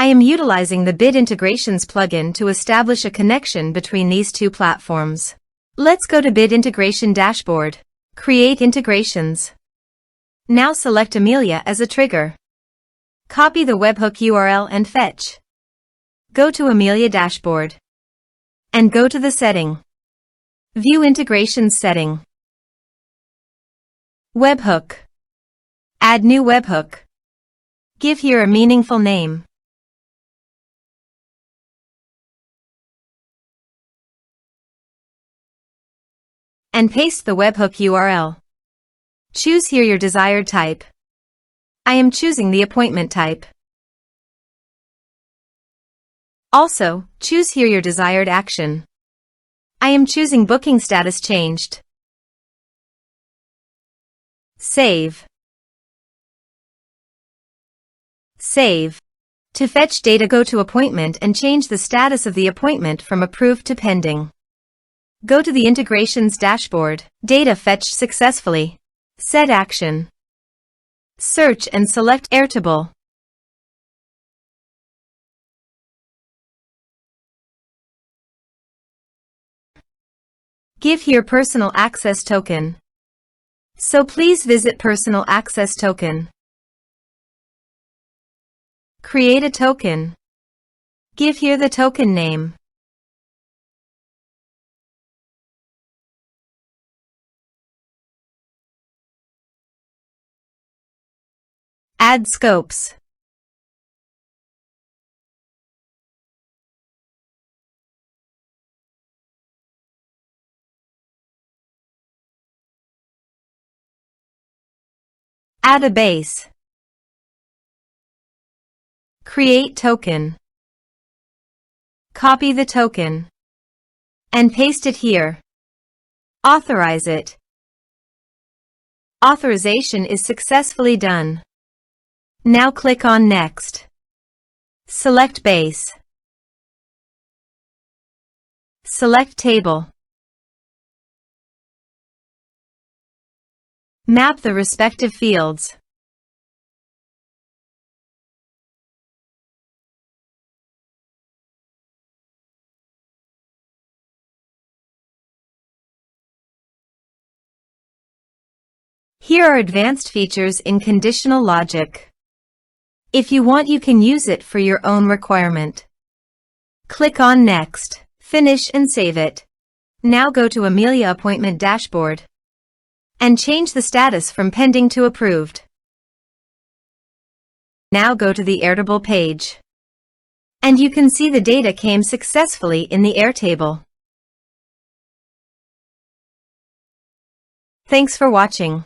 I am utilizing the Bit Integrations plugin to establish a connection between these two platforms. Let's go to Bit Integration Dashboard. Create integrations. Now select Amelia as a trigger. Copy the webhook URL and fetch. Go to Amelia Dashboard. And go to the setting. View Integrations setting. Webhook. Add new webhook. Give here a meaningful name. And paste the webhook URL. Choose here your desired type. I am choosing the appointment type. Also, choose here your desired action. I am choosing booking status changed. Save. Save. To fetch data, go to Appointment and change the status of the appointment from approved to pending. Go to the Integrations Dashboard. Data fetched successfully. Set action. Search and select Airtable. Give here personal access token. So please visit personal access token. Create a token. Give here the token name. Add scopes. Add a base. Create token. Copy the token. And paste it here. Authorize it. Authorization is successfully done. Now click on Next. Select Base. Select Table. Map the respective fields. Here are advanced features in conditional logic. If you want, you can use it for your own requirement. Click on Next, finish and save it. Now go to Amelia Appointment Dashboard and change the status from pending to approved. Now go to the Airtable page. And you can see the data came successfully in the Airtable. Thanks for watching.